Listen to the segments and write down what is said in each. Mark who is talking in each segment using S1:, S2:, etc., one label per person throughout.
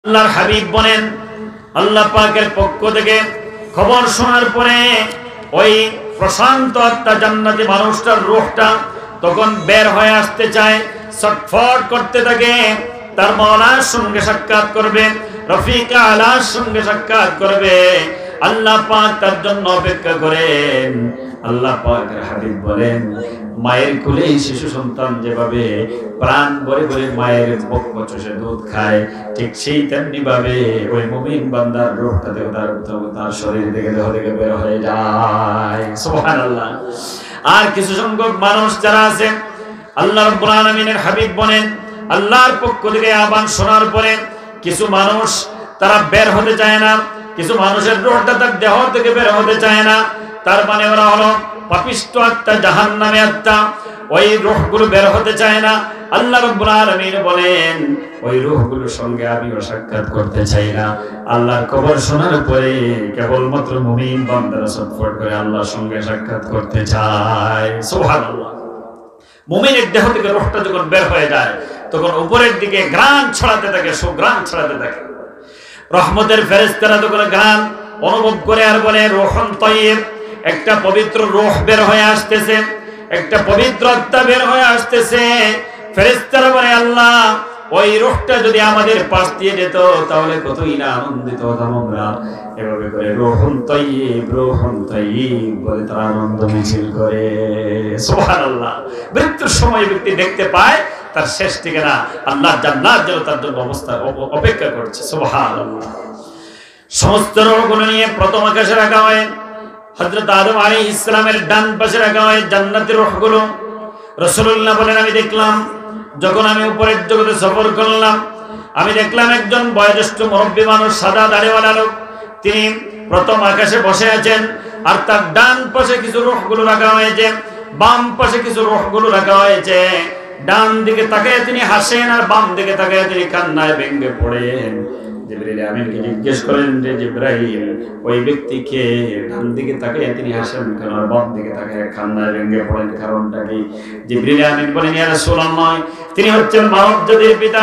S1: আল্লাহর হাবিব বলেন, আল্লাহ পাকের পক্ষ থেকে খবর শোনার পরে ওই প্রশান্ত আত্মা জান্নাতি মানুষটার রূহটা তখন বের হয়ে আসতে চায়, ছটফট করতে থাকে, তার মাওলার সঙ্গে সাক্ষাৎ করবে, রফিক আলার সঙ্গে সাক্ষাৎ করবে। আল্লাহ পাক তার জন্য অপেক্ষা করেন। আল্লাহ পাকের হাবিব বলেন, মায়ের কোলে শিশু সন্তান যেভাবে প্রাণ ভরে ভরে মায়ের বক্ষ চষে দুধ খায়, ঠিক সেই তেমনি ভাবে ওই মুমিন বান্দার রূহটা তার শরীর থেকে দেহ থেকে বের হয়ে যায়। সুবহানাল্লাহ। আর কিছু সংখ্যক মানুষ যারা আছে, আল্লাহ রাব্বুল আলামিনের হাবিব বলেন, আল্লাহর পক্ষ থেকে আহ্বান শোনার পরে কিছু মানুষ তারা বের হতে চায় না, কিছু মানুষের রূহটা তার দেহ থেকে বের হতে চায় না। তার মানে ওরা হলো পাপিষ্ঠ আত্মা, জাহান্নামী আত্মা, ওই রূহগুলো বের হতে চায় না। আল্লাহ রাব্বুল আলামিন বলেন, ওই রূহগুলোর সঙ্গে আমিও সাক্ষাৎ করতে চাই না। আল্লাহর খবর শোনার পরে কেবলমাত্র মুমিন বান্দারা ছটফট করে আল্লাহর সঙ্গে সাক্ষাৎ করতে চায়। সুবহানাল্লাহ। মুমিনের দেহ থেকে রূহটা যখন বের হয়ে যায় তখন উপরের দিকে ঘ্রাণ ছড়াতে থাকে, সুঘ্রাণ ছড়াতে থাকে। রহমতের ফেরেশতারা তখন ঘ্রাণ অনুভব করে আর বলে, রূহুন তাইয়্যিব, একটা পবিত্র রূহ বের হয়ে আসতেছে, একটা পবিত্র আত্মা বের হয়ে আসতেছে। ফেরেশতারা বলে, আল্লাহ, ওই রূহটা যদি আমাদের পাশ দিয়ে যেত তাহলে কতই না আনন্দিত হতাম আমরা। এভাবে করে রূহুন তাইয়্যিব, রূহুন তাইয়্যিব বলে তারা আনন্দ মিছিল করে। সুবহানাল্লাহ। মৃত্যুর সময় ব্যক্তি দেখতে পায় তার শেষ ঠিকানা আল্লাহর জান্নাত যেন তার জন্য অপেক্ষা করছে। সুবহানাল্লাহ। সমস্ত রূহগুলো নিয়ে প্রথম আকাশে রাখা হয়। হযরত আদম আলাইহিস সালামের ডান পাশে রাখা হয় জান্নাতের রূহগুলো। রাসূলুল্লাহ বলেন, আমি দেখলাম যখন আমি উপরের জগতে সফর করলাম, আমি দেখলাম একজন বয়োজ্যেষ্ঠ মুরব্বী মানুষ, সাদা দাড়িওয়ালা লোক, তিনি প্রথম আকাশে বসে আছেন। আর তার ডান পাশে কিছু রূহগুলো রাখা হয়েছে, বাম পাশে কিছু রূহগুলো রাখা হয়েছে। ডান দিকে তাকিয়ে তিনি হাসেন আর বাম দিকে তাকিয়ে তিনি কান্নায় ভেঙে পড়েন। জিবরাইল আমিনকে জিজ্ঞেস করেন যে, জিবরাইল, ওই ব্যক্তিকে ডান দিকে তাকিয়ে তিনি হাসেন কেন আর বাম দিকে তাকিয়ে কান্নায় ভেঙে পড়েন, কারণটা কি? জিবরাইল আমিন বলেন, ইয়া রাসূলুল্লাহ, তিনি হচ্ছেন মানব জাতির পিতা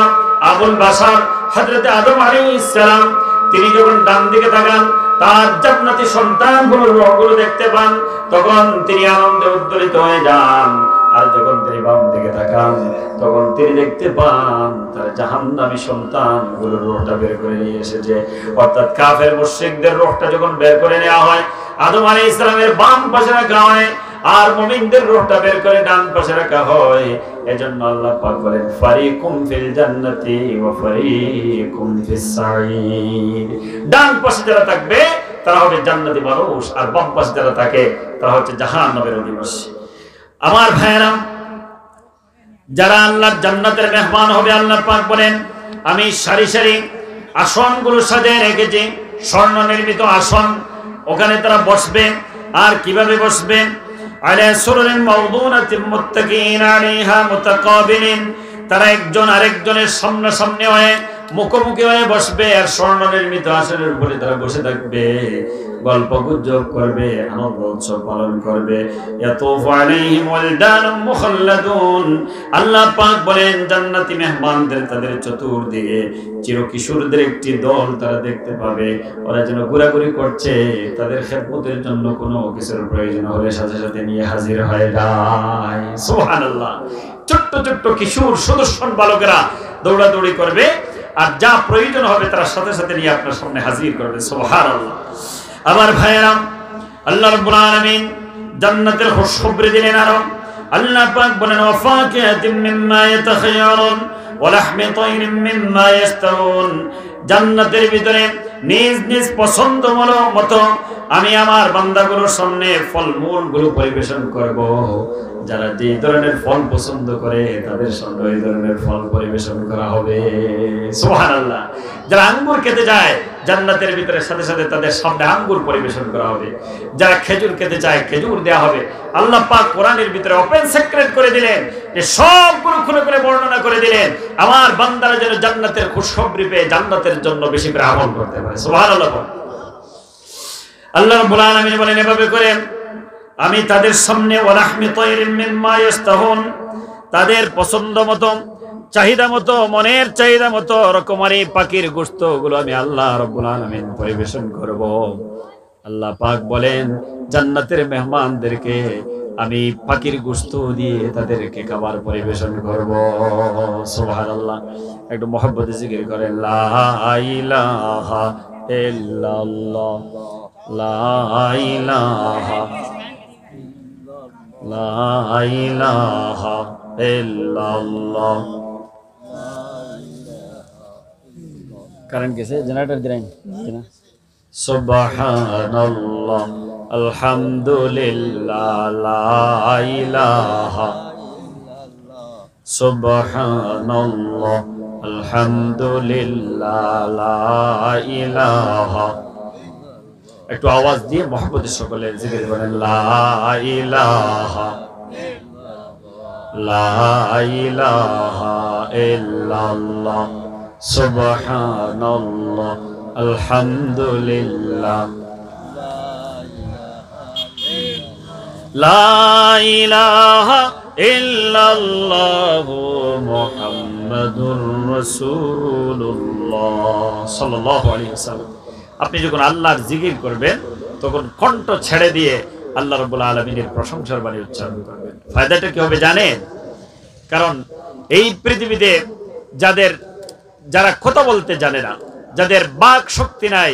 S1: আবুল বাশার হযরত আদম আলাইহিস সালাম। তিনি যখন ডান দিকে তাকান তার জান্নাতি সন্তানগুলোর রূহগুলো দেখতে পান, তখন তিনি আনন্দে উদ্দোলিত হয়ে যান। আর যখন তিনি বাম দিকে তাকান তখন তিনি দেখতে পান তার জাহান্নামী সন্তানগুলোর রূহটা বের করে নিয়ে এসেছে। অর্থাৎ কাফের মুশরিকদের রূহটা যখন বের করে নেওয়া হয় আদম আলাইহিস সালামের বাম পাশে রাখা হয়, আর মুমিনদের রূহটা বের করে ডান পাশে রাখা হয়। এজন্য আল্লাহ পাক বলেন, ফারিকুম ফিল জান্নাতি ওয়া ফারিকুম ফিস সাঈর। ডান পাশে যারা থাকবে তারা হবে জান্নাতি মানুষ, আর বাম পাশে যারা থাকে তারা হচ্ছে জাহান্নামের অধিবাসী। আমার ভাইরা, যারা আল্লাহর জান্নাতের মেহমান হবে, আল্লাহ পাক বলেন, আমি সারি সারি আসনগুলো সাজিয়ে রেখেছি, স্বর্ণ নির্মিত আসন, ওখানে তারা বসবে। আর কিভাবে বসবে? আলা সুরুরিন মাওদুনাতিন মুত্তাকিন আলাইহা মুতাকাবিলিন, তারা একজন আরেকজনের সামনাসামনি হয়ে মুখোমুখি হয়ে বসবে, আর স্বর্ণ নির্মিত আসনের উপরে তারা বসে থাকবে, গল্প গুজব করবে, আনন্দ উৎসব পালন করবে। ইয়াতুফু আলাইহিম ওয়ালদানুম মুখাল্লাদুন, আল্লাহ পাক বলেন, জান্নাতি মেহমানদের তাদের চতুর্দিকে চিরকিশোরদের একটি দল তারা দেখতে পাবে। ওরা যেন ঘোরাঘুরি করছে, তাদের খেদমতের জন্য কোনো কিছুর প্রয়োজন হলে সাথে সাথে নিয়ে হাজির হয়ে যায়। সুবহানাল্লাহ। ছোট্ট ছোট্ট কিশোর সুদর্শন বালকেরা দৌড়াদৌড়ি করবে, আর যা প্রয়োজন হবে তারা সাথে সাথে নিয়ে আপনার সামনে হাজির করবে। সুবহানাল্লাহ। আমার ভাইয়েরা, আল্লাহ রাব্বুল আলামিন জান্নাতের খুশখবরি দিলেন। আরো আল্লাহ পাক বলেন, ওয়া ফাকিহাতিন মিম্মা ইয়াতাখায়্যারুন ওয়া লাহমি তায়রিন মিম্মা ইয়াশতাহুন, জান্নাতের ভিতরে নিজ নিজ পছন্দ মতো আমি আমার বান্দাগুলোর সামনে ফলমূলগুলো পরিবেশন করব। যারা যে ধরনের ফল পছন্দ করে তাদের সামনে ওই ধরনের ফল পরিবেশন করা হবে। সুবহানাল্লাহ। যারা আঙ্গুর খেতে যায় জান্নাতের ভিতরে সাথে সাথে তাদের সামনে আঙ্গুর পরিবেশন করা হবে। যারা খেজুর খেতে চায় খেজুর দেওয়া হবে। আল্লাহ পাক কোরআনের ভিতরে ওপেন সিক্রেট করে দিলেন, যে সবগুলো খুলে করে বর্ণনা করে দিলেন, আমার বান্দারা যেন জান্নাতের খুশখবরি পেয়ে জান্নাতের জন্য বেশি করে আমল করতে পারে। সুবহানাল্লাহ। আল্লাহ রাব্বুল আলামিন বলেন, এভাবে করে আমি তাদের সামনে ওয়া লাহমি তায়রিন মিম্মা ইয়াশতাহুন, তাদের পছন্দ মতো চাহিদা মতো, মনের চাহিদা মতো রকমারি পাখির গোশত গুলো আমি আল্লাহ রাব্বুল আলামিন পরিবেশন করব। আল্লাহ পাক বলেন জান্নাতের মেহমানদেরকে আমি পাখির গোশত দিয়ে তাদেরকে খাবার পরিবেশন করব। সুবহানাল্লাহ। একটু মুহাব্বতে জিকির করেন লা ইলাহা ইল্লাল্লাহ, লা ইলাহা, লা ইলাহা ইল্লাল্লাহ। কারেন্ট গেছে, জেনারেটর দিলেন না? সুবহানাল্লাহ, আলহামদুলিল্লাহ, লা ইলাহা, সুবহানাল্লাহ, আলহামদুলিল্লাহ, লা ইলাহা। একটু আওয়াজ দিয়ে মুহাব্বতে সকলে জিকির করেন লা ইলাহা, লা ইলাহা ইল্লাল্লাহ, সুবহানাল্লাহ, আলহামদুলিল্লাহ, লা ইলাহা ইল্লাল্লাহু মুহাম্মাদুর রাসূলুল্লাহ সাল্লাল্লাহু আলাইহি ওয়াসাল্লাম। আপনি যখন আল্লাহর জিকির করবেন তখন কণ্ঠ ছেড়ে দিয়ে আল্লাহ রাব্বুল আলামিনের প্রশংসার বাণী উচ্চারণ করবেন। ফায়দাটা কি হবে জানেন? কারণ এই পৃথিবীতে যারা কথা বলতে জানে না, যাদের বাক শক্তি নাই,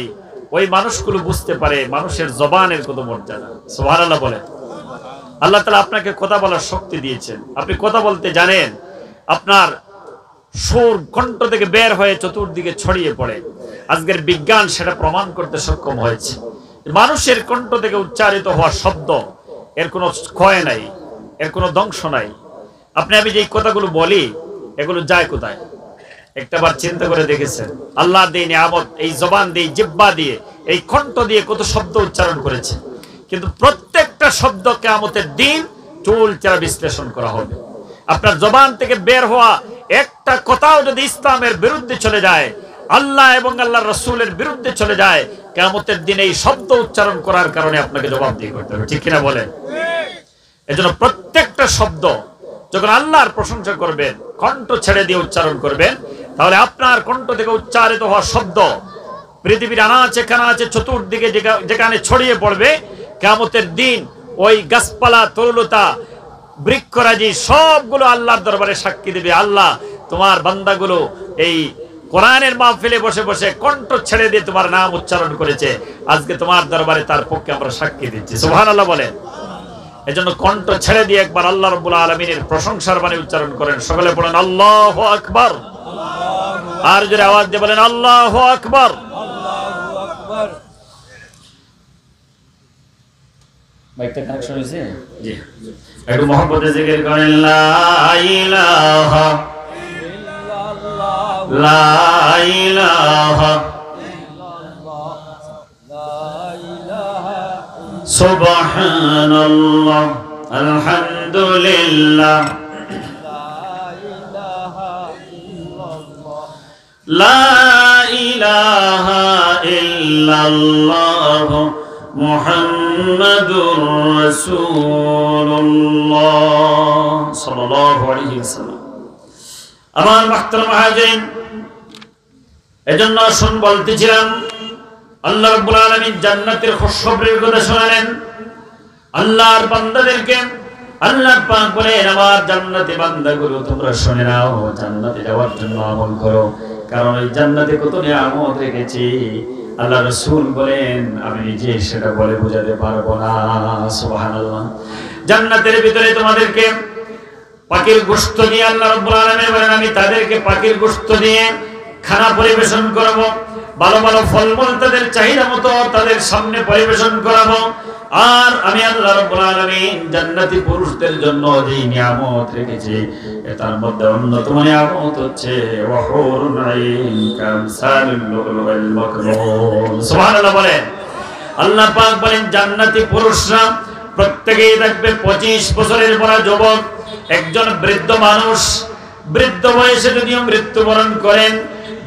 S1: ওই মানুষগুলো বুঝতে পারে মানুষের জবানের কত মর্যাদা। সুবহানাল্লাহ বলেন। আল্লাহ তাআলা আপনাকে কথা বলার শক্তি দিয়েছেন, আপনি কথা বলতে জানেন, আপনার সুর কণ্ঠ থেকে বের হয়ে চতুর্দিকে ছড়িয়ে পড়ে। আজকের বিজ্ঞান সেটা প্রমাণ করতে সক্ষম হয়েছে। মানুষের কণ্ঠ থেকে উচ্চারিত হওয়া শব্দ এর কোনো ক্ষয় নাই, এর কোনো ধ্বংস নাই। আমি যে কথাগুলো বলি এগুলো যায় কোথায়? একটাবার চিন্তা করে দেখেছেন? আল্লাহ দিয়ে নিয়ামত, এই জবান দিয়ে, জিহ্বা দিয়ে, এই কণ্ঠ দিয়ে কত শব্দ উচ্চারণ করেছে, কিন্তু প্রত্যেকটা শব্দ কিয়ামতের দিন চুলচেরা বিশ্লেষণ করা হবে। আপনার জবান থেকে বের হওয়া একটা কথাও যদি ইসলামের বিরুদ্ধে চলে যায়, আল্লাহ এবং আল্লাহর রাসূলের বিরুদ্ধে চলে যায়, কিয়ামতের দিন এই শব্দ উচ্চারণ করার কারণে আপনাকে জবাবদিহি করতে হবে। ঠিক কিনা বলেন? এজন্য প্রত্যেকটা শব্দ যখন আল্লাহর প্রশংসা করবেন, কণ্ঠ ছেড়ে দিয়ে উচ্চারণ করবেন, তাহলে আপনার কণ্ঠ থেকে উচ্চারিত হওয়া শব্দ পৃথিবীর আনাচে কানাচে চতুর্দিকে যেখানে ছড়িয়ে পড়বে, কিয়ামতের দিন ওই গাছপালা, তরুলতা, বৃক্ষরাজি সবগুলো আল্লাহর দরবারে সাক্ষী দেবে, আল্লাহ তোমার বান্দাগুলো এই কোরআনের মাহফিলে বসে বসে কণ্ঠ ছেড়ে দিয়ে তোমার নাম উচ্চারণ করেছে, আজকে তোমার দরবারে তার পক্ষে আমরা সাক্ষী দিচ্ছি। সুবহানাল্লাহ বলেন। এজন্য কণ্ঠ ছেড়ে দিয়ে একবার আল্লাহ রাব্বুল আলামিনের প্রশংসার বাণী উচ্চারণ করেন। সকলে বলেন আল্লাহু আকবার। আর জোরে আওয়াজ দিয়ে বলেন আল্লাহু আকবার। মাইকটা কানেকশন হয়েছে? জি। একটু মুহাব্বতে জিকির করেন লা ইলাহা ইল্লাল্লাহ, লা ইলাহা ইল্লাল্লাহ, লা ইলাহা সুবহানাল্লাহ, আলহামদুলিল্লাহ, লা ইলাহা ইল্লাল্লাহ মুহাম্মাদুর রাসূলুল্লাহ সাল্লাল্লাহু আলাইহি ওয়াসাল্লাম। আমার মাহতারাম হাজিরিন, এজন্য বলতেছিলাম আল্লাহ রাব্বুল আলামিন জান্নাতের খুশখবরের কথা শোনালেন আল্লাহর বান্দাদেরকে। আল্লাহ পাক বলেন আমার জান্নাতি বান্দাগুলো তোমরা শুনে নাও, জান্নাতে যাওয়ার জন্য আমল করো, কারণ এই জান্নাতে কত নিয়ামত রেখেছি। আল্লাহ রাসূল বলেন আমি নিজে সেটা বলে বোঝাতে পারবো না। সুবহানাল্লাহ। জান্নাতের ভিতরে তোমাদেরকে পাখির গোশত দিয়ে আল্লাহ রাব্বুল আলামিন বলেন আমি তাদেরকে পাখির গোশত দিয়ে খানা পরিবেশন করব, ভালো ভালো ফলমূল তাদের চাহিদা মতো তাদের সামনে পরিবেশন করাবো। আর আমি আল্লাহ রাব্বুল আলামিন জান্নাতি পুরুষদের জন্য যে নিয়ামত রেখেছি তার মধ্যে অন্যতম নিয়ামত হচ্ছে ওয়াহুরুন আইন কামসালুল লুলুল মাকনুন। সুবহানাল্লাহ বলেন। আল্লাহ পাক বলেন জান্নাতি পুরুষরা প্রত্যেকেই থাকবে 25 বছরের বড় যুবক, একজন বৃদ্ধ মানুষ, বৃদ্ধ বয়সে যদিও মৃত্যুবরণ করেন,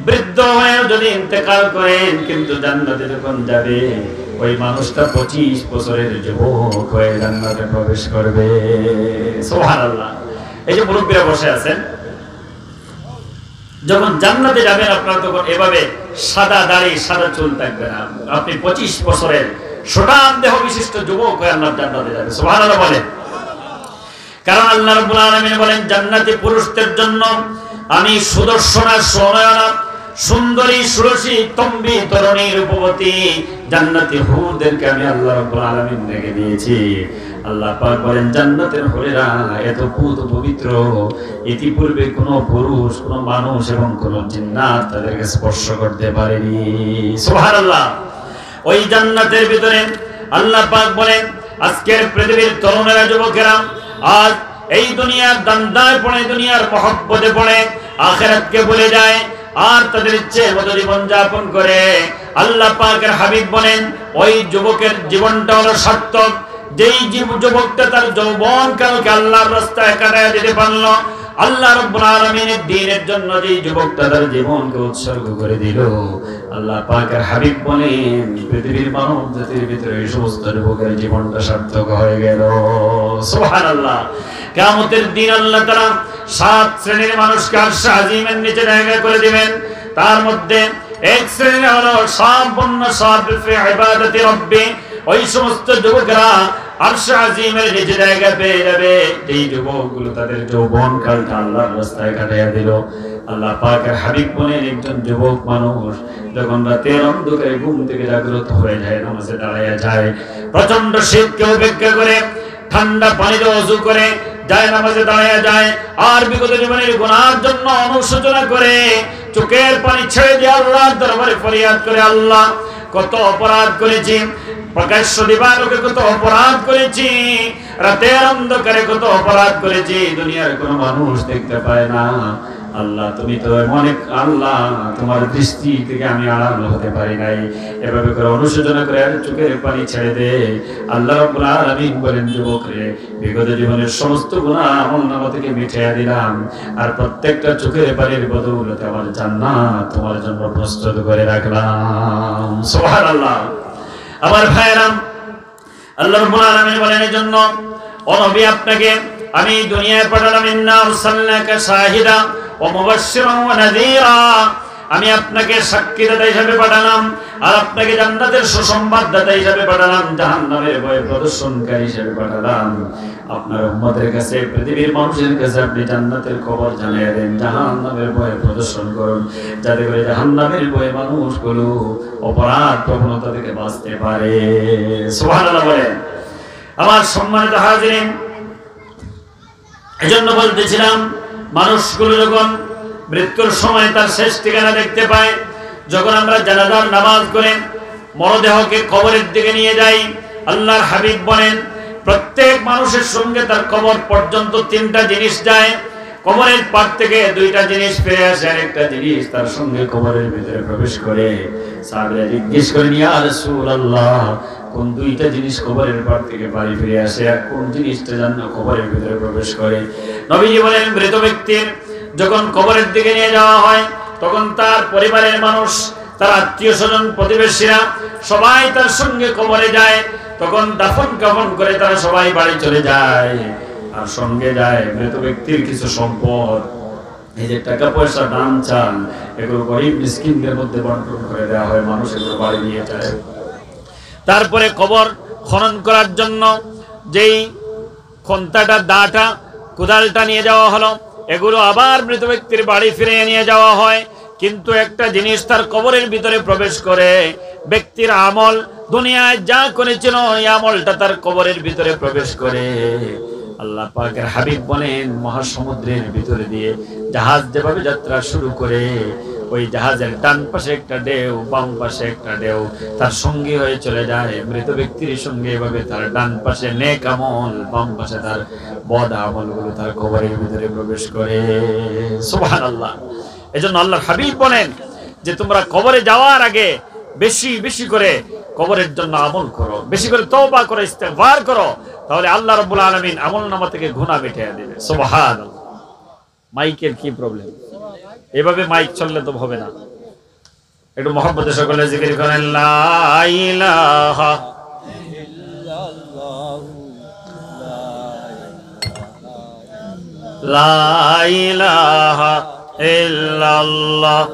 S1: বৃদ্ধ হয়ে যদি ইন্তেকাল করেন, কিন্তু জান্নাতে যখন যাবে ওই মানুষটা 25 বছরের যুবক হয়ে জান্নাতে প্রবেশ করবে। সুবহানাল্লাহ। এই যে মুরব্বিরা বসে আছেন, যখন জান্নাতে যাবেন আপনার তখন এভাবে সাদা দাড়ি সাদা চুল থাকবে না, আপনি 25 বছরের সুঠাম দেহ বিশিষ্ট যুবক হয়ে আল্লাহর জান্নাতে যাবেন। সুবহানাল্লাহ বলেন। কারণ আল্লাহ রাব্বুল আলামিন বলেন জান্নাতি পুরুষদের জন্য আমি সুদর্শনা সুনয়না সুন্দরী সুরসী তম্বি তরুণী রূপবতী জান্নাতি হুরদেরকে আমি আল্লাহ রাব্বুল আলামিন রেখে দিয়েছি। আল্লাহ পাক বলেন জান্নাতের হুরেরা এত পুত পবিত্র, ইতিপূর্বে কোনো পুরুষ কোনো মানুষ এবং কোনো জিন্নাত তাদেরকে স্পর্শ করতে পারেনি। সুবহানাল্লাহ। ওই জান্নাতের ভিতরে আল্লাহ পাক বলেন আজকের পৃথিবীর তরুণেরা যুবকেরা আজ এই দুনিয়ার দান্দায় পড়ে দুনিয়ার মহব্বতে পড়ে আখিরাতকে ভুলে যায় আর তাদের ইচ্ছে মতো জীবন যাপন করে। আল্লাহ পাকের হাবিব বলেন ওই যুবকের জীবনটা হলো সার্থক যেই যুবকটা তার যৌবন কালকে আল্লাহর রাস্তায় কাটায় দিতে পারলো। আল্লাহ রাব্বুল আলামিনের দ্বীনের জন্য যেই যুবকটা তার জীবনকে উৎসর্গ করে দিল, আল্লাহ পাকের হাবিব বলেন পৃথিবীর মানব জাতির ভিতরে এই সমস্ত যুবকের জীবনটা সার্থক হয়ে গেল। সুবহানাল্লাহ। কিয়ামতের দিন আল্লাহ তাআলা 7 শ্রেণীর মানুষকে আরশে আজিমের নিচে জায়গা করে দিবেন। তার মধ্যে এক শ্রেণী হলো সাবুন সাবির ফি ইবাদাতি রাব্বি, ওই সমস্ত যুবকরা আরশে আজিমের নিচে জায়গা পেয়ে যাবে এই যুবকগুলো তাদের যৌবন কালটা আল্লাহর রাস্তায় কাটিয়ে দিল। আল্লাহ পাকের হাবিব বলেন একজন যুবক মানুষ যখন রাতের অন্ধকারে ঘুম থেকে জাগ্রত হয়ে যায়, নামাজে দাঁড়ায় যায়, প্রচন্ড শীতকে উপেক্ষা করে ঠান্ডা পানিতে ওযু করে যায়, নামাজে দাঁড়ায় যায় আর বিগত জীবনের গুনাহের জন্য অনুশোচনা করে চোখের পানি ছেড়ে দিয়ে আল্লাহর দরবারে ফরিয়াদ করে আল্লাহ কত অপরাধ করেছি, প্রকাশ্য দিবালোকে কত অপরাধ করেছি, রাতের অন্ধকারে কত অপরাধ করেছি, দুনিয়ার কোনো মানুষ দেখতে পায় না। আল্লাহ তুমি তো অনেক, আল্লাহ তোমার দৃষ্টি থেকে আমি আড়াল হতে পারি নাই, এভাবে করে অনুশোচনা করে আর চোখের পানি ছেড়ে দে। আল্লাহ রাব্বুল আলামিন বলেন যুবক রে বিগত জীবনের সমস্ত গুনাহ আমলনামা থেকে মিটিয়ে দিলাম আর প্রত্যেকটা চোখের পানির বদৌলতে আমার জান্নাত তোমার জন্য প্রস্তুত করে রাখলাম। সুবহানাল্লাহ। আমার ভাইরা আল্লাহ রাব্বুল আলামিন বলেন এজন্য ও নবী আপনাকে আমি দুনিয়ায় পাঠালাম ইন্না আরসালনাকা শাহিদা ওয়া মুবাশশিরান ওয়া নাযীরা, আমি আপনাকে সাক্ষীদাতা হিসেবে পাঠালাম আর আপনাকে জান্নাতের সুসংবাদদাতা হিসেবে পাঠালাম, জাহান্নামের ভয় প্রদর্শনকারী হিসেবে পাঠালাম। আপনার উম্মতের কাছে পৃথিবীর মানুষের কাছে আপনি জান্নাতের খবর জানিয়ে দেন, জাহান্নামের ভয় প্রদর্শন করুন, যাতে করে জাহান্নামের ভয়ে মানুষগুলো অপরাধ প্রবণতা থেকে বাঁচতে পারে। সুবহানাল্লাহ বলেন। আমার সম্মানিত হাজিরিন, এজন্য বলতেছিলাম মানুষগুলো যখন মৃত্যুর সময় তার শেষ ঠিকানা দেখতে পায়, যখন আমরা জানাজার নামাজ করে মরদেহকে কবরের দিকে নিয়ে যাই, আল্লাহর হাবিব বলেন প্রত্যেক মানুষের সঙ্গে তার কবর পর্যন্ত 3টা জিনিস যায়, কবরের পার থেকে 2টা জিনিস ফিরে আসে, আর একটা জিনিস তার সঙ্গে কবরের ভিতরে প্রবেশ করে। সাহাবীরা জিজ্ঞেস করেন ইয়া রাসূলুল্লাহ কোন 2টা জিনিস কবরের পার থেকে বাড়ি ফিরে আসে আর কোন জিনিসটা জান্নাত কবরের ভিতরে প্রবেশ করে? নবীজি বলেন মৃত ব্যক্তির যখন কবরের দিকে নিয়ে যাওয়া হয় তখন তার পরিবারের মানুষ, তার আত্মীয় স্বজন প্রতিবেশীরা সবাই তার সঙ্গে কবরে যায়, তখন দাফন কাফন করে তারা সবাই বাড়ি চলে যায় আর সঙ্গে যায় মৃত ব্যক্তির কিছু সম্পদ, এই যে টাকা পয়সা দান চাল এগুলো গরিব মিসকিনদের মধ্যে বন্টন করে দেওয়া হয়, মানুষ এগুলো বাড়ি নিয়ে যায়। তারপরে কবর খনন করার জন্য যেই খন্তাটা দাটা কোদালটা নিয়ে যাওয়া হলো এগুলো আবার মৃত ব্যক্তির বাড়ি ফিরে নিয়ে যাওয়া হয়, কিন্তু একটা জিনিস তার কবরের ভিতরে প্রবেশ করে, ব্যক্তির আমল দুনিয়ায় যা করেছিল এই আমলটা তার কবরের ভিতরে প্রবেশ করে। আল্লাহ পাকের হাবিব বলেন মহাসমুদ্রের ভিতরে দিয়ে জাহাজ যেভাবে যাত্রা শুরু করে ওই জাহাজের ডান পাশে একটা ঢেউ বাম পাশে একটা ঢেউ তার সঙ্গী হয়ে চলে যায়, মৃত ব্যক্তির সঙ্গে এভাবে তার ডান পাশে নেক আমল বাম পাশে তার বদ আমলগুলো তার কবরের ভিতরে প্রবেশ করে। সুবহানাল্লাহ। এজন্য আল্লাহর হাবিব বলেন যে তোমরা কবরে যাওয়ার আগে বেশি বেশি করে কবরের জন্য আমল করো, বেশি করে তওবা করো, ইস্তেগফার করো, তাহলে আল্লাহ রাব্বুল আলামিন আমলনামা থেকে গুনাহ মিটিয়ে দেবে। সুবহানাল্লাহ। মাইকের কি প্রবলেম? এভাবে মাইক চললে তো হবে না, একটু মহব্বতে সকলে জিকির করেন লা ইলাহা ইল্লাল্লাহ লা ইলাহা ইল্লাল্লাহ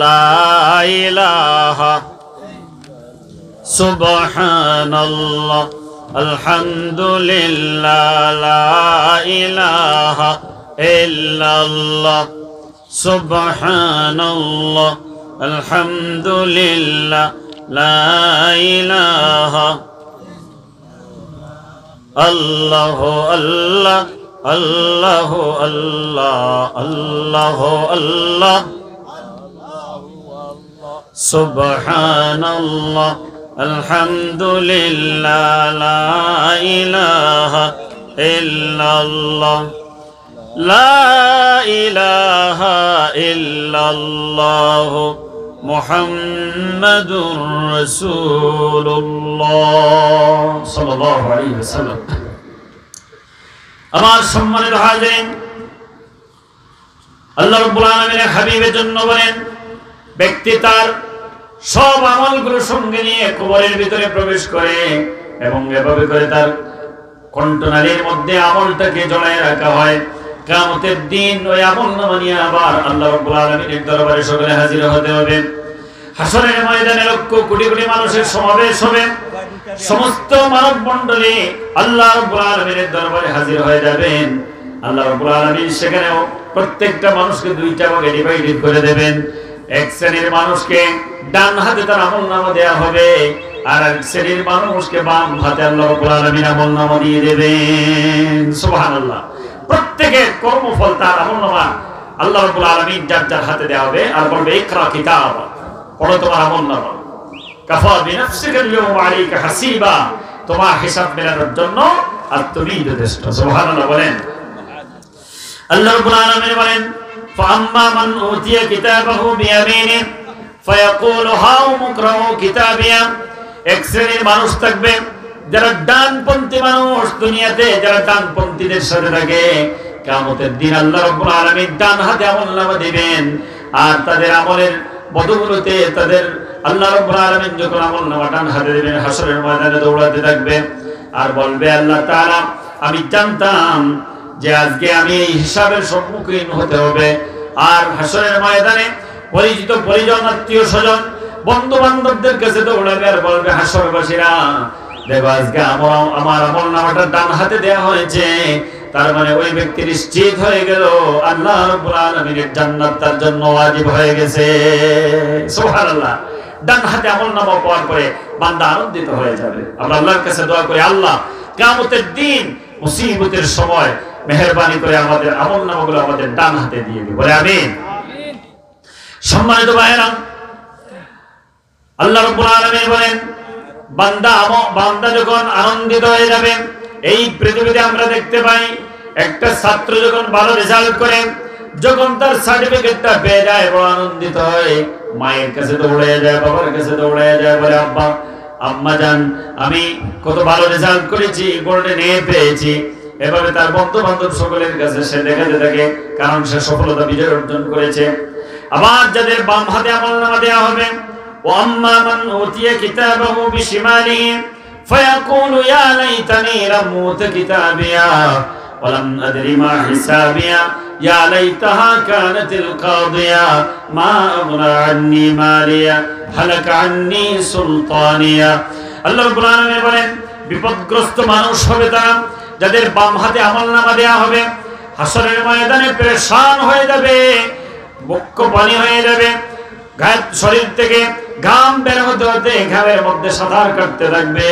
S1: লা ইলাহা সুবহানাল্লাহ আলহামদুলিল্লাহ লা ইলাহা ইল্লাল্লাহ সুবহানাল্লাহ আলহামদুলিল্লাহ লা ইলাহা আল্লাহু আল্লাহ আল্লাহু আল্লাহ আল্লাহু আল্লাহ সুবহানাল্লাহ আলহামদুলিল্লাহ লা ইলাহা ইল্লাল্লাহ লা ইলাহা ইল্লাল্লাহ মুহাম্মাদুর রাসূলুল্লাহ সাল্লাল্লাহু আলাইহি ওয়াসাল্লাম। আমার সম্মানিত হাজিরিন, আল্লাহ রাব্বুল আলামিনের হাবিবের জন্য বলেন, ব্যক্তি তার সব আমলগুলো সঙ্গে নিয়ে কবরের ভিতরে প্রবেশ করে এবং এভাবে করে তার কণ্ঠনালীর মধ্যে আমলটাকে জড়ায় রাখা হয়। কিয়ামতের দিন ওই আমলনামা নিয়ে আবার আল্লাহ রাব্বুল আলামিনের দরবারে সকলে হাজির হতে হবে। হাসরের ময়দানে লক্ষ কোটি কোটি মানুষের সমাবেশ হবে। সমস্ত মানব মণ্ডলী আল্লাহ রাব্বুল আলামিনের দরবারে হাজির হয়ে যাবেন। আল্লাহ রাব্বুল আলামিন সেখানেও প্রত্যেকটা মানুষকে দুইটা ভাগে ডিভাইড করে দেবেন। এক শ্রেণীর মানুষকে ডান হাতে তার আমলনামা দেয়া হবে, আর এক শ্রেণীর মানুষকে বাম হাতে আল্লাহ রাব্বুল আলামিন আমলনামা দিয়ে দেবেন। সুবহানাল্লাহ। প্রত্যেকের কর্মফল তার আমলনামা আল্লাহ রাব্বুল আলামিন যার যার হাতে দেয়া হবে, আর বলবে ইকরা কিতাব, পড়ো তোমার আমলনামা। কাফা বিনাফসিকা আল-ইয়াওমা আলাইকা হাসিবা, তোমার হিসাব মেলানোর জন্য আর তুমি যথেষ্ট। সুবহানাল্লাহ বলেন। আল্লাহ রাব্বুল আলামিন বলেন, فأما من أوتي كتابه بيمينه فيقول هاؤم اقرءوا كتابيه। এক শ্রেণীর মানুষ থাকবে যারা ডানপন্থী মানুষ, দুনিয়াতে যারা ডানপন্থীদের সাথে থাকে, কিয়ামতের দিন আল্লাহ রাব্বুল আলামিন ডান হাতে আমলনামা দিবেন, আর তাদের আমলের বদৌলতে তাদের আল্লাহ রাব্বুল আলামিন যখন আমলনামা ডান হাতে দিবেন, হাসরের ময়দানে দৌড়াতে থাকবে আর বলবে, আল্লাহ তাআলা আমি জানতাম যে আজকে আমি এই হিসাবের সম্মুখীন হতে হবে। আর হাসরের ময়দানে পরিচিত পরিজন, আত্মীয় স্বজন, বন্ধু বান্ধবদের কাছে দৌড়াবে আর বলবে, হাসরবাসীরা দেখো আজকে আমার আমলনামাটা ডান হাতে দেয়া হয়েছে, তার মানে ওই ব্যক্তি নিশ্চিত হয়ে গেল আল্লাহ রাব্বুল আলামিনের জান্নাত তার জন্য ওয়াজিব হয়ে গেছে। সুবহানাল্লাহ। ডান হাতে আমলনামা পাওয়ার পরে বান্দা আনন্দিত হয়ে যাবে। আমরা আল্লাহর কাছে দোয়া করি, আল্লাহ কিয়ামতের দিন মুসিবতের সময় মেহেরবানি করে আমাদের আমলনামাগুলো আমাদের ডান হাতে দিয়ে দিন, বলে আমিন। সম্মানিত ভাইরা, আল্লাহ রাব্বুল আলামিন বলেন, বান্দা যখন আনন্দিত হয়ে যাবে, এই পৃথিবীতে আমরা দেখতে পাই একটা ছাত্র যখন ভালো রেজাল্ট করে, যখন তার সার্টিফিকেটটা পেয়ে যায়, বড় আনন্দিত হয়, মায়ের কাছে দৌড়ে যায়, বাবার কাছে দৌড়ে যায়, বলে আব্বা আম্মা জান আমি কত ভালো রেজাল্ট করেছি, গোল্ডেন এ পেয়েছি। এভাবে তার বন্ধু বান্ধব সকলের কাছে সে দেখাতে থাকে, কারণ সে সফলতা বিজয় অর্জন করেছে। আবার যাদের বাম হাতে আমলনামা দেয়া হবে, ওয়াম্মা মান উতিয়া কিতাবাহু বিশিমালিহি ফায়াকুলু ইয়া লাইতানি লাম উতা কিতাবিয়া ওয়া লাম আদরি মা হিসাবিয়া ইয়া লাইতাহা কানাতিল কাদিয়া মা আগনা আন্নি মালিয়া হালাকা আন্নি সুলতানিয়া। আল্লাহ রাব্বুল আলামিন বলেন, বিপদগ্রস্ত মানুষ হবে তারা যাদের বাম হাতে আমলনামা দেয়া হবে। হাসরের ময়দানে পেরেশান হয়ে যাবে, বক্ষ পানি হয়ে যাবে, গায়ের শরীর থেকে ঘাম বের হতে হতে ঘামের মধ্যে সাঁতার কাটতে থাকবে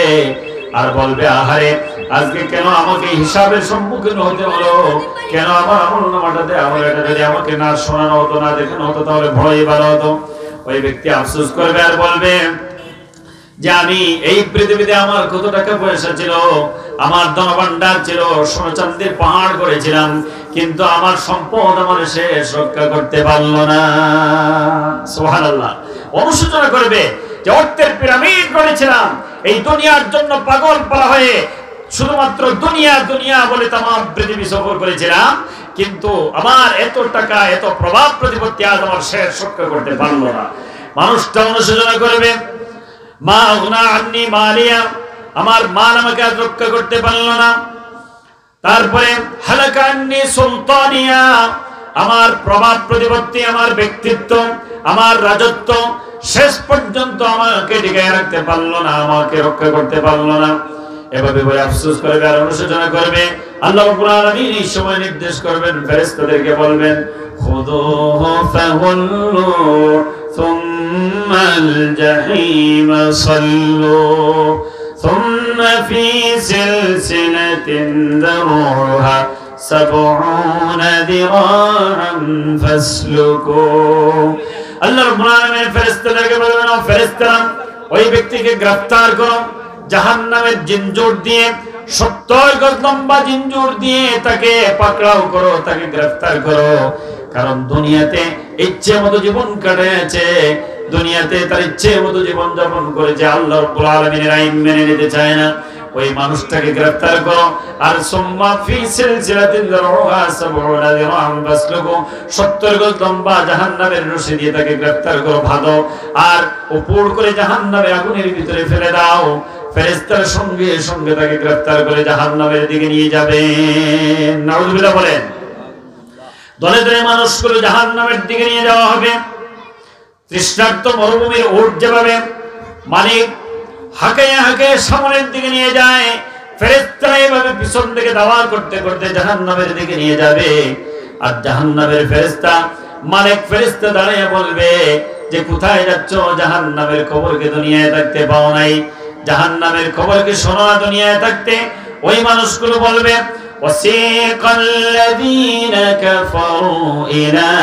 S1: আর বলবে, আহারে আজকে কেন আমাকে হিসাবের সম্মুখীন হতে হলো, কেন আমার আমলনামাটা দেয়া হলো, এটা যদি আমাকে না শোনানো হতো, না দেখানো হতো, তাহলে বড়ই ভালো হতো। ওই ব্যক্তি আফসোস করবে আর বলবে যে আমি এই পৃথিবীতে আমার কত টাকা পয়সা ছিল, আমার ধনভাণ্ডার ছিল, সোনা চাঁদির পাহাড় করেছিলাম, কিন্তু আমার সম্পদ আমার শেষ রক্ষা করতে পারলো না। সুবহানাল্লাহ। অনুশোচনা করবে যে অর্থের পিরামিড গড়েছিলাম, এই দুনিয়ার জন্য পাগল পালা হয়ে শুধুমাত্র দুনিয়া দুনিয়া বলে তামাম পৃথিবী সফর করেছিলাম, কিন্তু আমার এত টাকা, এত প্রভাব প্রতিপত্তি আজ আমার শেষ রক্ষা করতে পারলো না। মানুষটা অনুশোচনা করবে, মা আগনা আন্নি মালিয়া, আমার মাল আমাকে আজ রক্ষা করতে পারলো না। তারপরে হালাকা আন্নি সুলতানিয়া, আমার প্রভাব প্রতিপত্তি, আমার ব্যক্তিত্ব, আমার রাজত্ব শেষ পর্যন্ত আমাকে টিকায় রাখতে পারলো না, আমাকে রক্ষা করতে পারলো না। এভাবে বলে আফসোস করবে আর অনুশোচনা করবে। আল্লাহ রাব্বুল আলামিন এই সময় নির্দেশ করবেন, ফেরেশতাদেরকে বলবেন, খুযুহু ফাগুল্লু সুম্মাল জাহিম সাল্লু সুম্মা ফি সিলসিলাতিন দারুহা সাবউনা দিরাআন ফাসলুকু। আল্লাহ রাব্বুল আলামিন ফেরেশতাদেরকে বলবেন, ও ফেরেশতারা, ওই ব্যক্তিকে গ্রেফতার করো, জাহান্নামের জিঞ্জুর দিয়ে 70 গজ লম্বা জিঞ্জুর দিয়ে তাকে পাকড়াও করো, তাকে গ্রেফতার করো। কারণ দুনিয়াতে ইচ্ছে মতো জীবন কাটিয়েছে, দুনিয়াতে তার ইচ্ছে মতো জীবন যাপন করেছে, আল্লাহ রাব্বুল আলামিনের আইন মেনে নিতে চায় না। ওই মানুষটাকে গ্রেফতার করো। আর সুম্মা ফি সিলসিলাতিন দারউহা সাবউনা দিরাআন ফাসলুকু, 70 গজ লম্বা জাহান্নামের রশি দিয়ে তাকে গ্রেফতার করো, বাঁধো, আর উপর করে জাহান্নামের আগুনের ভিতরে ফেলে দাও। ফেরেশতার সঙ্গে সঙ্গে তাকে গ্রেফতার করে জাহান্নামের দিকে নিয়ে যাবে। নাউযুবিল্লাহ বলেন। দলে দলে মানুষগুলো জাহান্নামের দিকে নিয়ে যাওয়া হবে। তৃষ্ণার্ত মরুভূমির উট যেভাবে মালিক হাঁকাইয়া হাঁকাইয়া সামনের দিকে নিয়ে যায়, ফেরেশতারা এভাবে পিছন থেকে দাওয়া করতে করতে জাহান্নামের দিকে নিয়ে যাবে। আর জাহান্নামের ফেরেশতা মালিক ফেরেশতা দাঁড়িয়ে বলবে যে, কোথায় যাচ্ছ? জাহান্নামের খবরকে দুনিয়ায় থাকতে পাও নাই, জাহান্নামের খবরকে শোনো না দুনিয়ায় থাকতে। ওই মানুষগুলো বলবে, ওয়াসিকাল্লাযীনা কাফারু ইলা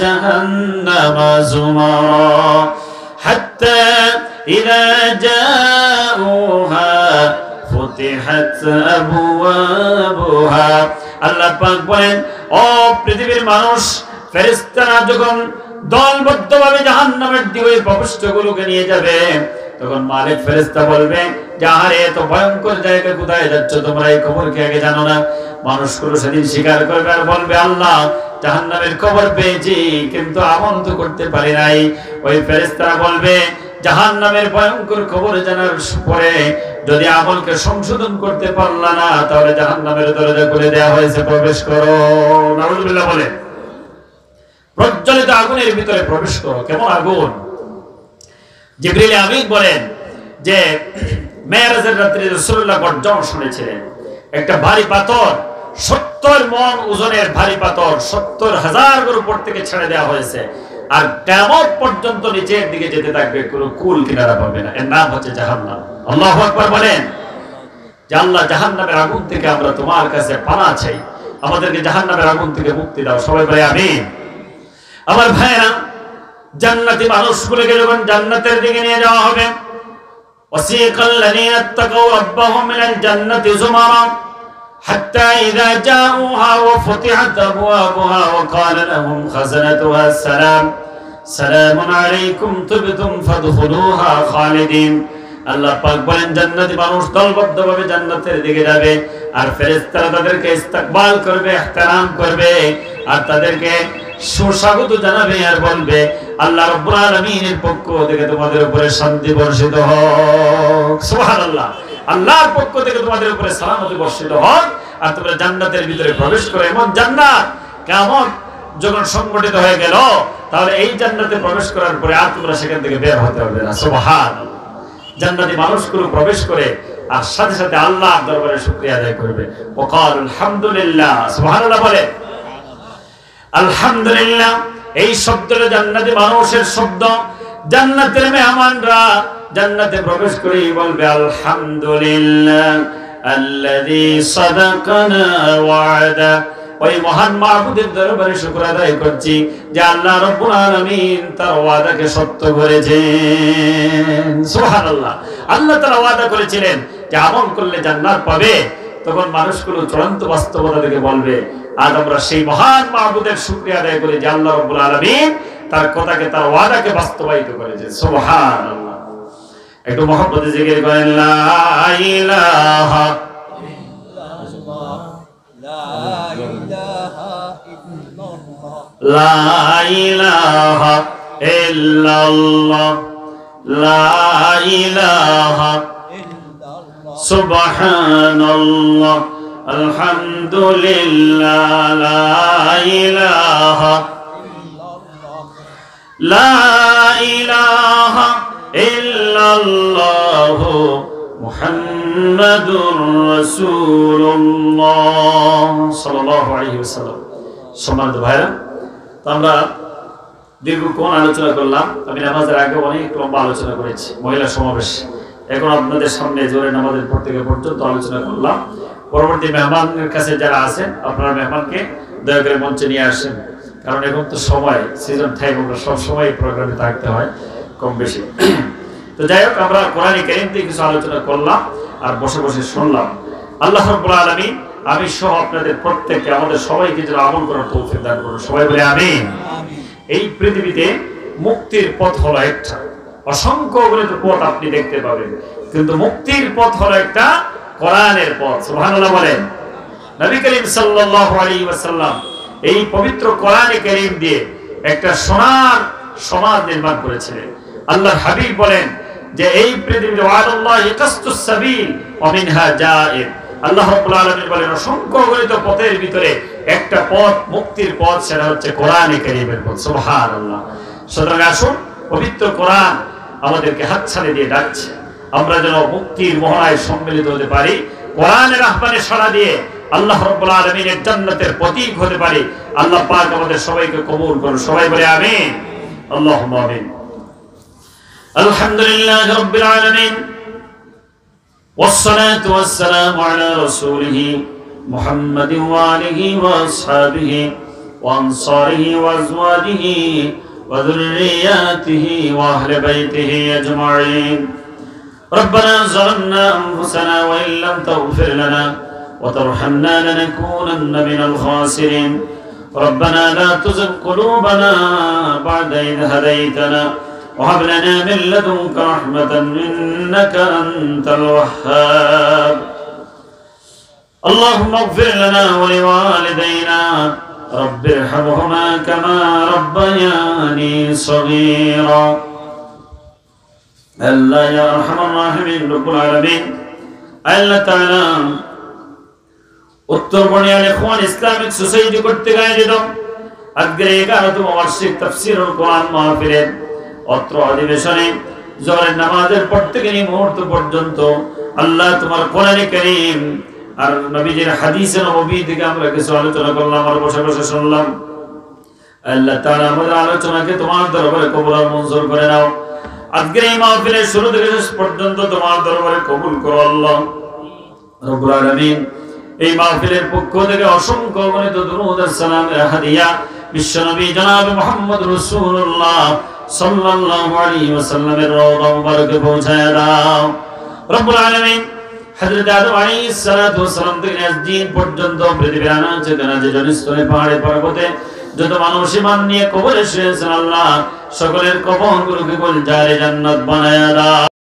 S1: জাহান্নামা যুমারা হাত্তা ইযা জাউহা ফুতিহাত আবওয়াবুহা। আল্লাহ পাক বলেন, ও পৃথিবীর মানুষ, ফেরেশতারা যখন দলবদ্ধভাবে জাহান্নামের দিকে প্রবিষ্টগুলোকে নিয়ে যাবে, তখন মালিক ফেরেশতা বলবে, যাহারে এত ভয়ঙ্কর জায়গা কোথায় যাচ্ছ তোমরা, এই খবর কি আগে জানো না? মানুষগুলো সেদিন স্বীকার করবে আর বলবে, আল্লাহ জাহান্নামের খবর পেয়েছি কিন্তু আমল তো করতে পারি নাই। ওই ফেরেশতারা বলবে, জাহান্নামের ভয়ঙ্কর খবর জানার পরে যদি আমলকে সংশোধন করতে পারলা না, তাহলে জাহান্নামের দরজা খুলে দেওয়া হয়েছে, প্রবেশ করো। নাউযুবিল্লাহ বলে। প্রজ্বলিত আগুনের ভিতরে প্রবেশ করো। কেমন আগুন? জিবরিল আমিন বলেন যে মেরাজের রাত্রে রাসূলুল্লাহ গর্জন শুনেছিলেন। একটা ভারী পাথর, 70 মণ ওজনের ভারী পাথর 70,000 এর উপর থেকে ছেড়ে দেওয়া হয়েছে, আর কিয়ামত পর্যন্ত নিচের দিকে যেতে থাকবে, কোনো কুল কিনারা পাবে না। এর নাম হচ্ছে জাহান্নাম। আল্লাহু আকবার বলেন যে, আল্লাহ জাহান্নামের আগুন থেকে আমরা তোমার কাছে পানা চাই, আমাদেরকে জাহান্নামের আগুন থেকে মুক্তি দাও। সবাই বলে আমিন। আমার ভাইরা, জান্নাতি মানুষগুলোকে যখন জান্নাতের দিকে নিয়ে যাওয়া হবে, ওয়াসিকাল্লাযীনা ইত্তাকাউ রাব্বাহুম মিনাল জান্নাতি যুমারা হাত্তা ইযা জাউহা ওয়া ফুতিহাত আবওয়াবুহা ওয়া ক্বালা লাহুম খাযানাতুহা সালামুন আলাইকুম তিবতুম ফাদখুলুহা খালিদিন। আল্লাহ পাক বলেন, জান্নাতি মানুষ দলবদ্ধভাবে জান্নাতের দিকে যাবে, আর ফেরেশতারা তাদেরকে ইস্তেকবাল করবে, ইহতিরাম করবে, আর তাদেরকে সুস্বাগত জানাবে, আর বলবে, আল্লাহ রাব্বুল আলামিনের পক্ষ থেকে তোমাদের উপরে শান্তি বর্ষিত হোক। সুবহানাল্লাহ। আল্লাহর পক্ষ থেকে তোমাদের উপরে সালামতি বর্ষিত হোক, আর তোমরা জান্নাতের ভিতরে প্রবেশ করো। এমন জান্নাত কিয়ামত যখন সংগঠিত হয়ে গেল, তাহলে এই জান্নাতে প্রবেশ করার পরে আর তোমরা সেখান থেকে বের হতে পারবে না। সুবহানাল্লাহ। জান্নাতি মানুষগুলো প্রবেশ করে আর সাথে সাথে আল্লাহর দরবারে শুকরিয়া আদায় করবে। ওয়াকাল আলহামদুলিল্লাহ। সুবহানাল্লাহ বলে। আলহামদুলিল্লাহ এই শব্দটা জান্নাতি মানুষের শব্দ। জান্নাতের মেহমানরা জান্নাতে প্রবেশ করেই বলবে, আলহামদুলিল্লাহ আল্লাযী সাদাকানা ওয়া'দা। ওই মহান মাবুদের দরবারে শুকর আদায় করছি যে আল্লাহ রাব্বুল আলামিন তার ওয়াদাকে সত্য করেছেন। সুবহানাল্লাহ। আল্লাহ তাআলা ওয়াদা করেছিলেন যে আমল করলে জান্নাত পাবে। তখন মানুষগুলো চূড়ান্ত বাস্তবতা থেকে বলবে, আজ আমরা সেই মহান মাবুদের শুকরিয়া আদায় করি যে আল্লাহ রাব্বুল আলামিন তার কথাকে, তার ওয়াদাকে বাস্তবায়িত করেছে। সুবহানাল্লাহ। একটু মহব্বতে জিকির করেন, লা ইলাহা ইল্লাল্লাহ, লা ইলাহা ইল্লাল্লাহ, লা ইলাহা ইল্লাল্লাহ, সুবহানাল্লাহ আলহামদুলিল্লাহ লা ইলাহা ইল্লাল্লাহ মুহাম্মাদুর রাসূলুল্লাহ সাল্লাল্লাহু আলাইহি ওয়াসাল্লাম। সম্মানিত ভাইরা, আমরা দীর্ঘক্ষণ আলোচনা করলাম। আমি নামাজের আগে অনেক লম্বা আলোচনা করেছি মহিলা সমাবেশ। এখন আপনাদের সামনে জোরে নামাজের পর থেকে পর্যন্ত আলোচনা করলাম। পরবর্তী মেহমানের কাছে যারা আছেন, আপনারা মেহমানকে দয়া করে মঞ্চে নিয়ে আসেন, কারণ এখন তো সময় সিজন টাইম, আমরা সবসময় প্রোগ্রামে থাকতে হয় কম বেশি। তো যাই হোক, আমরা কোরআন কারীম থেকে কিছু আলোচনা করলাম আর বসে বসে শুনলাম। আল্লাহ রাব্বুল আলামিন আমি সহ আপনাদের প্রত্যেককে, আমাদের সবাইকে যেন আমল করার তৌফিক দান করুন। সবাই বলে আমিন। এই পৃথিবীতে মুক্তির পথ হলো একটা, অসংখ্য অগণিত পথ আপনি দেখতে পাবেন, কিন্তু মুক্তির পথ হলো একটা, কোরআনের পথ। সুবহানাল্লাহ বলেন। নবী করিম সাল্লাল্লাহু আলাইহি ওয়াসাল্লাম এই পবিত্র কোরআনে কারীম দিয়ে একটা সোনার সমাজ নির্মাণ করেছিলেন। আল্লাহর হাবিব বলেন যে এই পৃথিবীতে ওয়ালাল্লাহি কাসতুস সাবিল ওয়া মিনহা জায়ের। আল্লাহ রাব্বুল আলামিন বলেন অসংখ্য অগণিত পথের ভিতরে একটা পথ, মুক্তির পথ, সেটা হচ্ছে কোরআনে কারীমের পথ। সুবহানাল্লাহ। সুতরাং আসুন, পবিত্র কোরআন আমাদেরকে হাতছানি দিয়ে ডাকছে, আমরা যেন মুক্তির মোহনায় সম্মিলিত হতে পারি, কোরআনের আহ্বানে সাড়া দিয়ে আল্লাহ রাব্বুল আলামিনের জান্নাতের প্রতীক হতে পারি। আল্লাহ পাক আমাদের সবাইকে কবুল করুন। সবাই বলে আমিন। আল্লাহুম্মা আমিন। আলহামদুলিল্লাহি রাব্বিল আলামিন والصلاة والسلام على رسوله محمد وآله وأصحابه وأنصاره وأزواجه وذرياته وأهل بيته أجمعين. ربنا ظلمنا أنفسنا وإن لم تغفر لنا وترحمنا لنكونن من الخاسرين. ربنا لا تزغ قلوبنا بعد إذ هديتنا وهب لنا من لدنك رحمة إنك أنت الوهاب. اللهم اغفر لنا ولوالدينا رب ارحمهما كما ربياني صغيرا. الله يا أرحم الراحمين رب العالمين। الله تعالى উত্তরবঙ্গের ইখওয়ান ইসলামিক সোসাইটি কর্তৃক আয়োজিত আজকের 11তম বার্ষিক তাফসীরুল কোরআন মাহফিলের অত্র অধিবেশনে জোহরের নামাজের পর থেকে এই মুহূর্ত পর্যন্ত আল্লাহ তোমার কোরআনে কারীম আর নবীজির হাদিসে নববী থেকে আমরা কিছু আলোচনা করলাম আর বসে বসে শুনলাম। আল্লাহ তাআলা আমাদের আলোচনাকে তোমার দরবারে কবুল আর মঞ্জুর করে নাও। আজকের এই মাহফিলের শুরু থেকে শেষ পর্যন্ত তোমার দরবারে কবুল করো আল্লাহ রাব্বুল আলামিন। এই মাহফিলের পক্ষ থেকে অসংখ্য অগণিত দুরূদ আর সালামের হাদিয়া বিশ্বনবী জনাব মুহাম্মদ রাসূলুল্লাহ সাল্লাল্লাহু আলাইহি ওয়াসাল্লামের রওজা মুবারকে পৌঁছায় দাও রব্বুল আলামিন। হযরত আদম আলাইহিস সালাতু ওয়াস সালাম থেকে আজ দিন পর্যন্ত পৃথিবীর আনাচে কানাচে জনস্থলে পাহাড়ে পর্বতে যত মানুষ ঈমান নিয়ে কবরে শুয়েছেন আল্লাহ সকলের কবরগুলোকে গোলজারে জান্নাত বানায়া দাও।